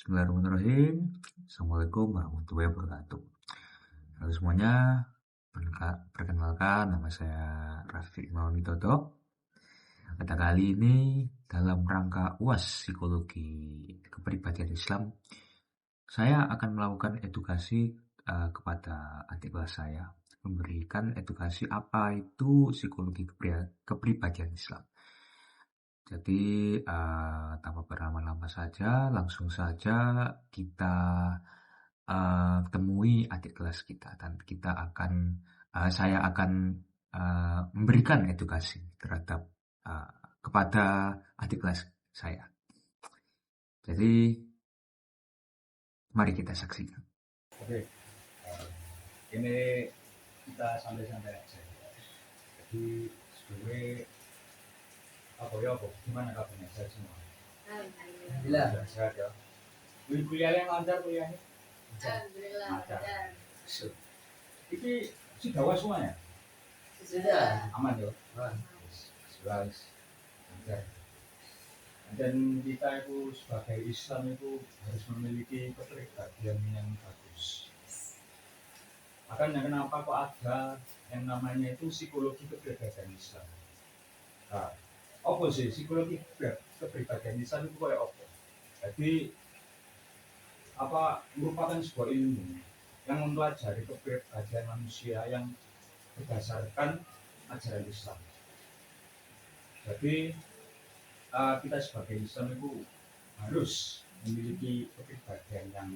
Bismillahirrahmanirrahim. Assalamualaikum warahmatullahi wabarakatuh. Halo semuanya, perkenalkan nama saya Rafiq Imawan Widodo. Pada kali ini dalam rangka UAS Psikologi Kepribadian Islam, saya akan melakukan edukasi kepada adik kelas saya, memberikan edukasi apa itu psikologi kepribadian Islam. Jadi tanpa berlama-lama saja, langsung saja kita temui adik kelas kita dan saya akan memberikan edukasi terhadap kepada adik kelas saya. Jadi mari kita saksikan. Oke, ini kita santai-santai aja. Jadi sebelumnya gimana kabarnya saya semua? Alhamdulillah. Sehat ya. Kuliahnya lancar kuliahnya? Alhamdulillah. Lancar. Ini sudah was semuanya? Sudah. Aman ya? Aman. Sudah lancar. Dan kita itu sebagai Islam itu harus memiliki kepribadian yang bagus. Makanya kenapa kok ada yang namanya itu psikologi kepribadian Islam. Nah, apa sih psikologi kepribadian Islam itu kayak apa? Jadi merupakan sebuah ilmu yang mempelajari kepribadian manusia yang berdasarkan ajaran Islam. Jadi kita sebagai Islam itu harus memiliki kepribadian yang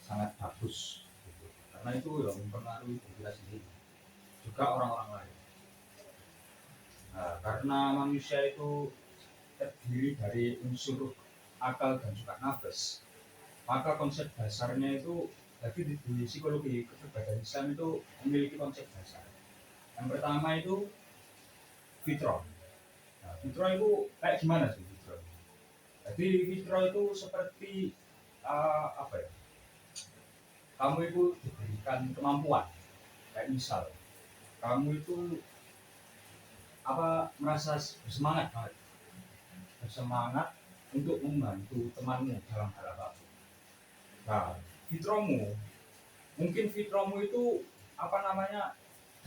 sangat bagus, gitu. Karena itu mempengaruhi diri kita sendiri, juga orang-orang lain. Nah, karena manusia itu terdiri dari unsur akal dan juga nafas, maka konsep dasarnya itu jadi di psikologi kepribadian Islam itu memiliki konsep dasar. Yang pertama itu fitrah. Nah, fitrah itu kayak gimana sih fitrah? Jadi fitrah itu seperti kamu itu diberikan kemampuan, kayak misal kamu itu merasa bersemangat untuk membantu temanmu dalam hal apapun. Nah, fitrahmu itu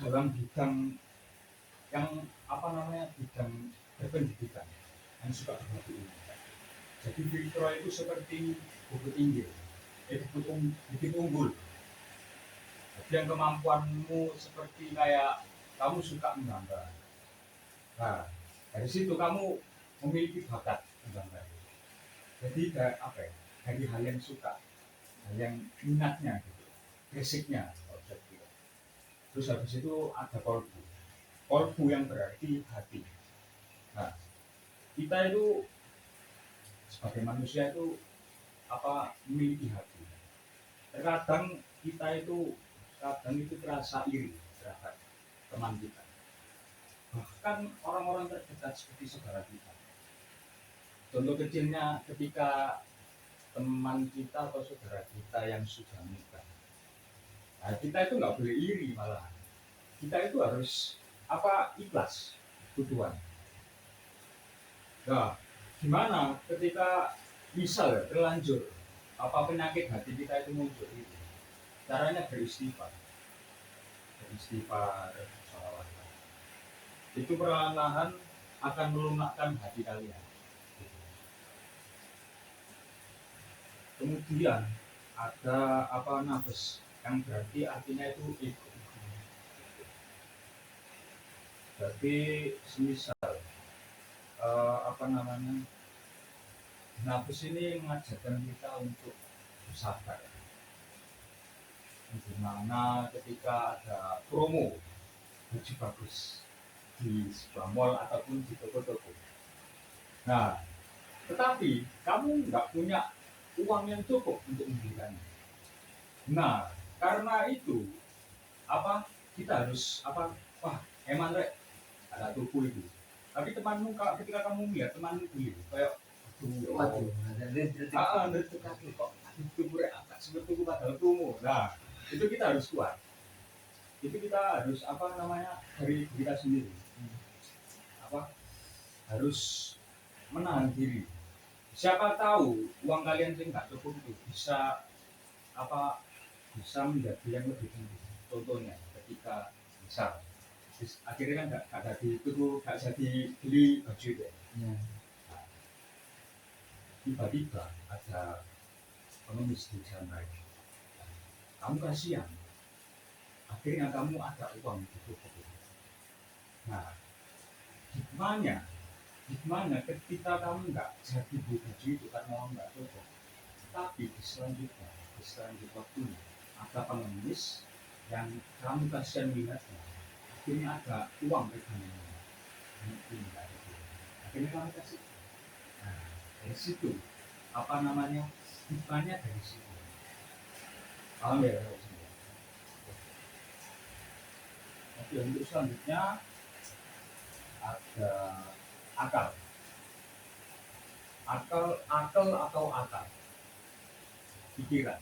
dalam bidang yang bidang berpendidikan yang suka berbagi ilmu. Jadi fitrah itu seperti bukit tinggi, bukit unggul. Jadi yang kemampuanmu seperti kayak kamu suka menggambar. Nah, dari situ kamu memiliki bakat menggambar. Jadi dari hal yang suka, hal yang minatnya gitu, basicnya. Terus habis itu ada kolbu yang berarti hati. Nah, kita itu sebagai manusia itu memiliki hati. Terkadang kita itu terasa iri terhadap teman kita, bahkan orang-orang terdekat seperti saudara kita. Contoh kecilnya ketika teman kita atau saudara kita yang sudah menikah, nah, kita itu nggak boleh iri, malah kita itu harus ikhlas tujuan. Nah, gimana ketika misal terlanjur penyakit hati kita itu muncul itu? Caranya beristighfar, sholawat. Itu perlahan-lahan akan melunakkan hati kalian. Kemudian ada nafas yang berarti artinya itu ego. Jadi semisal nafas ini mengajarkan kita untuk bersabar. Dimana ketika ada promo baju bagus di sebuah mall ataupun di toko-toko, nah tetapi kamu nggak punya uang yang cukup untuk membelikannya. Nah, karena itu kita harus emang ada tuku itu. Tapi temanmu ketika kamu lihat temanmu beli kayak kok seperti padahal promo. Nah, itu kita harus kuat. Itu kita harus dari kita sendiri harus menahan diri Siapa tahu uang kalian yang nggak cukup itu bisa menjadi yang lebih tinggi. Contohnya ketika misal akhirnya kan nggak jadi itu nggak jadi beli baju itu ya. Ya. Tiba-tiba ada pengemis di jalan raya. Kamu kasihan, akhirnya kamu ada uang di cukup. Nah, gimana ketika kamu nggak jadi beli baju itu karena uang nggak cukup, tapi di selanjutnya waktu ada pengemis yang kamu kasihan melihatnya, akhirnya ada uang pegangannya, akhirnya kamu kasih. Nah, dari situ apa namanya hikmahnya dari situ. Paham ya? Oke, untuk selanjutnya ada akal. Akal atau akal pikiran.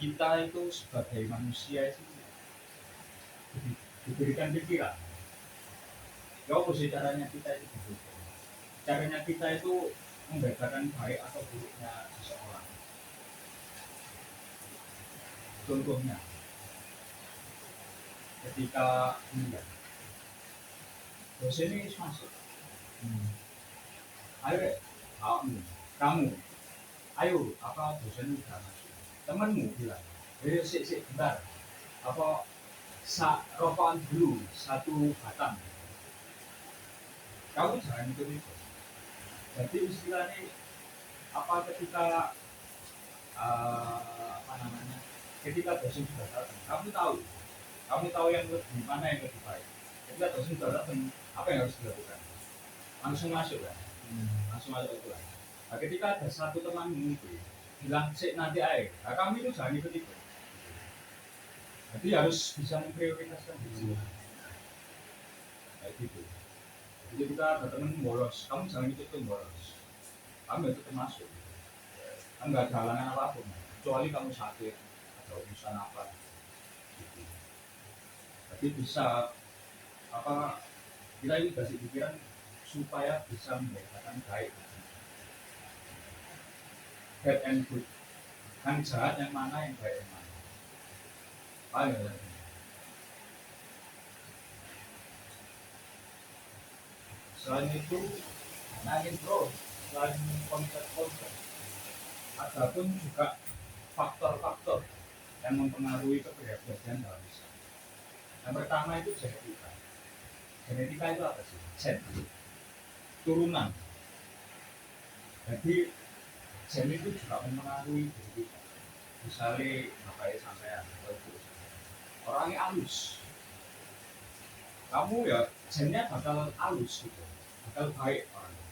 Kita itu sebagai manusia itu diberikan pikiran. Ya apa sih caranya kita itu diberikan? Caranya kita itu membedakan baik atau buruknya seseorang. Contohnya, ketika dosen ini masuk, ayo kamu, ayo apa dosen udah masuk, temanmu bilang, ayo sik bentar, apa rokokan dulu satu batang, kamu jangan ikut. Jadi istilahnya apa ketika ketika dosen sudah datang, kamu tahu yang lebih mana yang lebih baik. Ketika dosen sudah datang, apa yang harus dilakukan? Langsung masuk kan? Langsung masuk itu kan. Nah, ketika ada satu teman itu bilang sik nanti air, nah kamu itu jangan ikut. Jadi harus bisa memprioritaskan diri. Kayak gitu. Jadi kita ada teman bolos, kamu jangan ikut bolos. Kamu itu termasuk. Kan nggak ada halangan apapun, kecuali kamu sakit atau urusan apa. Gitu. Jadi bisa kita ini kasih pikiran supaya bisa membedakan baik bad and good, yang jahat yang mana, yang baik yang mana. Ayo. Selain itu, selain konsep-konsep, ada pun juga faktor-faktor yang mempengaruhi kepribadian dalam Islam. Yang pertama itu genetika. Genetika itu apa sih? Gen, turunan. Jadi gen itu juga mempengaruhi diri kita. Misalnya bapaknya sampean atau ibu orangnya halus, kamu ya gennya bakal halus gitu, bakal baik orangnya.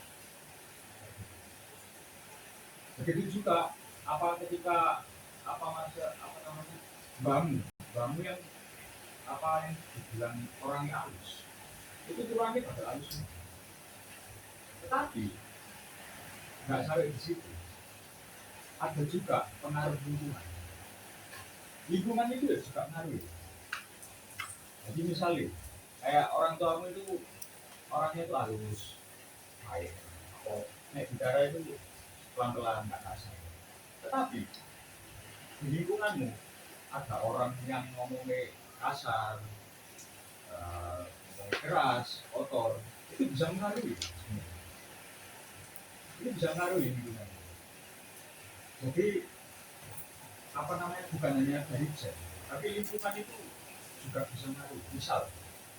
Begitu juga ketika bamu yang dibilang orangnya halus, itu turunnya bakal halus. Tetapi nggak sampai di situ. Ada juga pengaruh lingkungan. Lingkungan itu ya juga pengaruh. Jadi misalnya kayak orang tuamu itu orangnya itu halus, baik, atau bicara itu pelan-pelan nggak kasar. Tetapi di lingkunganmu ada orang yang ngomongnya kasar, ngomongnya keras, kotor, itu bisa mengaruhi. Itu bisa mengaruhi lingkungan. Jadi bukan hanya dari gen, tapi lingkungan itu juga bisa mengaruhi. Misal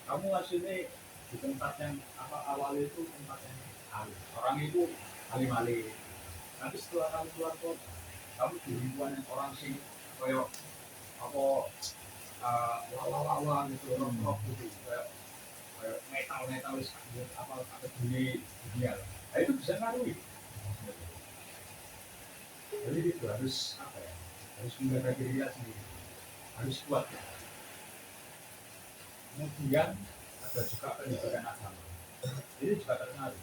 kamu hasilnya di tempat yang awalnya itu tempat yang halus, orang itu alim-alim, nanti setelah kamu keluar kota, kamu di lingkungan yang orang sing kayak lawa-lawa gitu, rock gitu, kayak metal dunia, nah itu bisa ngaruhi. Jadi itu harus harus menjaga diri sendiri, harus kuat. Kemudian ada juga pendidikan agama, ini juga terpengaruh.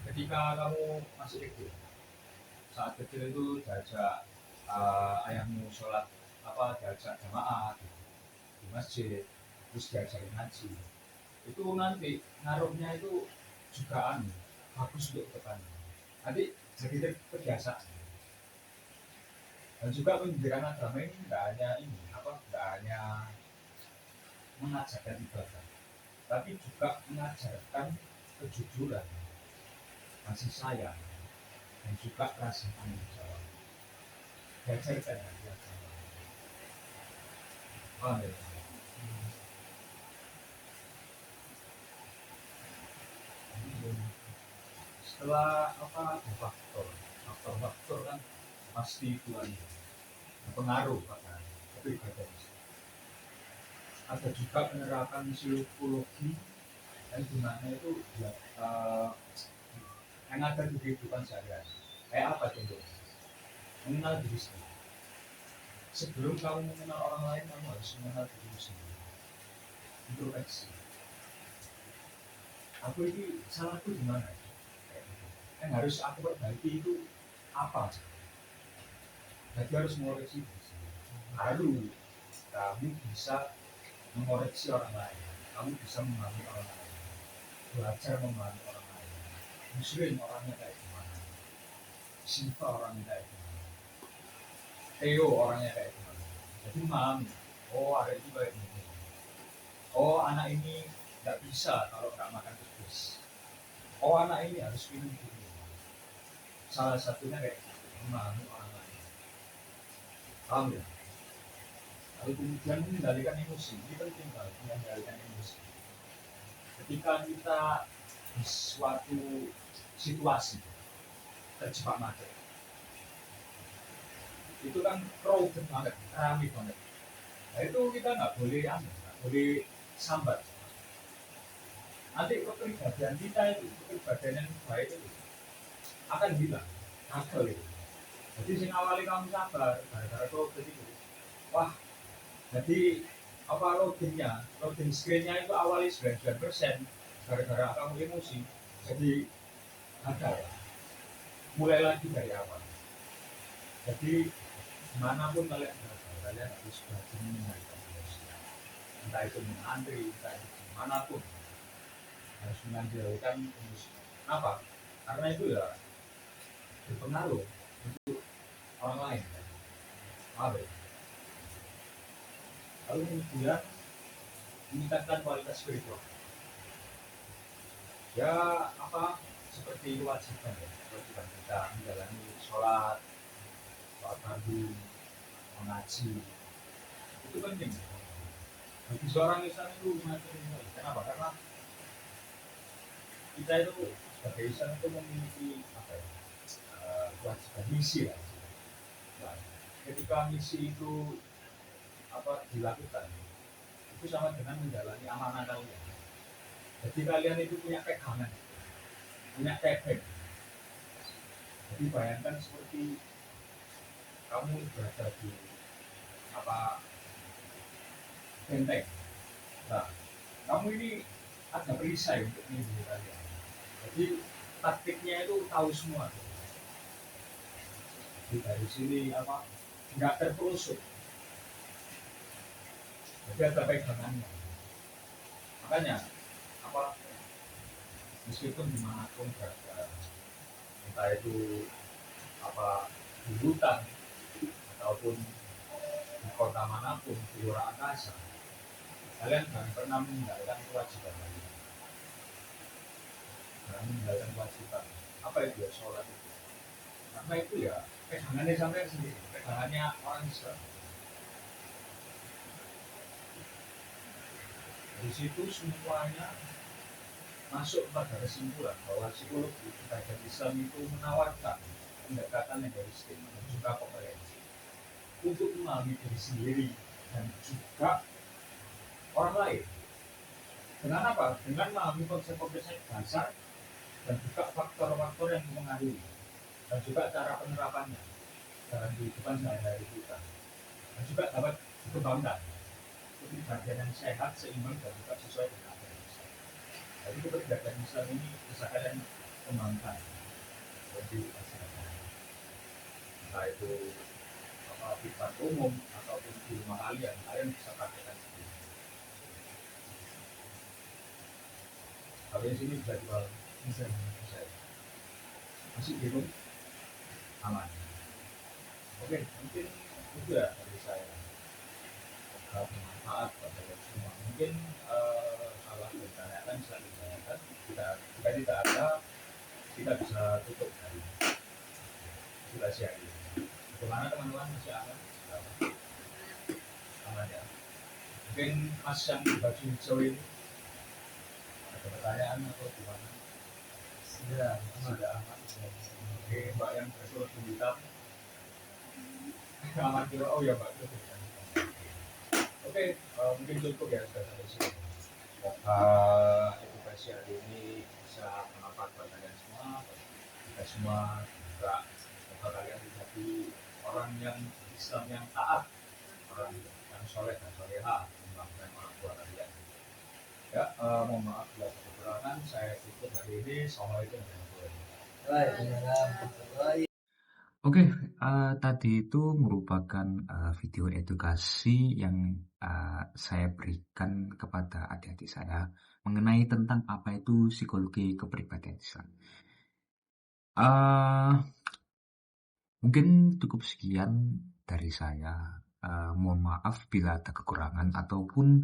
Ketika kamu masih kecil, saat kecil itu diajak ayahmu sholat diajak jamaah di masjid, terus diajarin ngaji, itu nanti ngaruhnya itu juga bagus untuk petani. Nanti jadi kebiasaan. Dan juga pendidikan agama ini nggak hanya mengajarkan ibadah, tapi juga mengajarkan kejujuran, kasih sayang, dan juga rasa tanggung jawab. Diajarkan ya, paham ya? Setelah faktor kan pasti itu pengaruh pada kepribadian. Ada juga penerapan psikologi yang dimana itu yang ada di kehidupan sehari-hari. Kayak apa contohnya? Mengenal diri sendiri. Sebelum kamu mengenal orang lain, kamu harus mengenal diri sendiri. Introspeksi. Aku ini salahku di mana? Yang harus aku perbaiki itu apa? Jadi harus mengoreksi diri sendiri. Lalu kamu bisa mengoreksi orang lain. Kamu bisa memahami orang lain. Belajar memahami orang lain. Muslim orangnya kayak gimana? Siva orangnya kayak gimana? Theo orangnya kayak gimana? Jadi memahami. Oh ada itu kayak gini. Oh anak ini nggak bisa kalau nggak makan pedas. Oh anak ini harus minum dulu. Salah satunya kayak memahami orang lain. Paham ya? Lalu kemudian mengendalikan emosi. Ini penting banget mengendalikan emosi. Ketika kita di suatu situasi terjebak macet, itu kan crowded banget, ramai banget. Nah itu kita nggak boleh sambat. Nanti kepribadian kita itu, kepribadian yang baik itu akan hilang, gagal itu. Jadi sing awali kamu sabar, gara-gara crowded itu, wah, jadi loading screen-nya itu awali 99%, gara-gara kamu emosi, jadi gagal. Mulai lagi dari awal. Jadi dimanapun kalian berada, kalian harus belajar mengendalikan emosi. Entah itu mengantri, entah itu dimanapun, harus mengendalikan emosi. Kenapa? Karena itu ya berpengaruh untuk orang lain. Apa ya? Lalu kemudian meningkatkan kualitas spiritual. Ya seperti kewajiban kita menjalani sholat fardu, mengaji, itu penting. Bagi seorang Islam itu kenapa? Karena kita itu sebagai Islam itu memiliki kewajiban misi lah. Nah, ketika misi itu dilakukan, itu sama dengan menjalani amanah kalian. Jadi kalian itu punya pegangan, punya tepeng. Jadi bayangkan seperti kamu berada di benteng. Nah, kamu ini ada perisai untuk melindungi kalian. Jadi taktiknya itu tahu semua. Jadi dari sini nggak terpelusuk. Jadi ada pegangannya. Makanya meskipun dimanapun berada, entah itu di hutan ataupun di kota manapun, di luar angkasa, kalian jangan pernah meninggalkan kewajiban kalian. Jangan meninggalkan kewajiban. Apa itu ya sholat itu? Karena itu ya pegangannya sampai sendiri, pegangannya orang Islam. Di situ semuanya masuk pada kesimpulan bahwa psikologi kebijakan Islam itu menawarkan pendekatan yang holistik dan juga komprehensif untuk memahami diri sendiri dan juga orang lain. Dengan apa? Dengan memahami konsep-konsep dasar dan juga faktor-faktor yang mempengaruhi dan juga cara penerapannya dalam kehidupan sehari-hari kita. Dan juga dapat dikembangkan kepribadian yang sehat, seimbang dan juga sesuai dengan apa yang Islam. Jadi kepribadian Islam ini bisa kalian kembangkan di masyarakat. Entah itu privat umum ataupun di rumah kalian bisa praktekkan sendiri. Kalau di sini bisa jual Bisa. Bisa ya? Masih gitu? Aman. Oke, mungkin itu ya dari saya. Semoga bermanfaat pada semua. Mungkin kalau ditanyakan bisa ditanyakan. Jika tidak ada, kita bisa tutup hari ini. Sudah siap. Bagaimana teman-teman, masih aman? Aman ya. Mungkin Mas yang di baju hijau ini ada pertanyaan atau gimana? Sudah aman. Oke, Mbak yang bersurat hitam aman juga. Oh ya Mbak, itu. Oke, mungkin cukup ya sudah sampai sini. Semoga edukasi hari ini bisa bermanfaat buat kalian semua. Kita semua juga semoga kalian menjadi orang yang Islam yang taat, orang yang soleh dan soleha, membanggakan orang tua kalian. Ya, mohon maaf bila ada kekurangan. Saya tutup hari ini. Assalamualaikum warahmatullahi wabarakatuh. Oke, tadi itu merupakan video edukasi yang saya berikan kepada adik-adik saya mengenai tentang apa itu psikologi kepribadian Islam. Mungkin cukup sekian dari saya. Mohon maaf bila ada kekurangan ataupun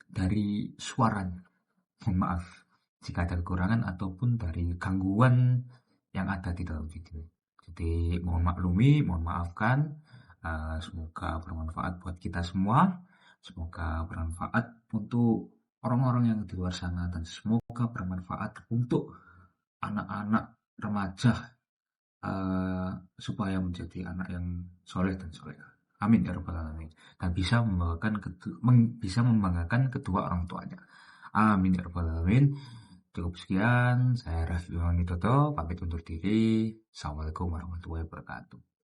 dari suaranya. Mohon maaf jika ada kekurangan ataupun dari gangguan yang ada di dalam video. Jadi mohon maklumi, mohon maafkan. Semoga bermanfaat buat kita semua. Semoga bermanfaat untuk orang-orang yang di luar sana dan semoga bermanfaat untuk anak-anak remaja supaya menjadi anak yang soleh dan solehah. Amin ya rabbal alamin. Dan bisa membanggakan kedua orang tuanya. Amin ya rabbal alamin. Cukup sekian, saya Raffi Toto, pamit undur diri. Assalamualaikum warahmatullahi wabarakatuh.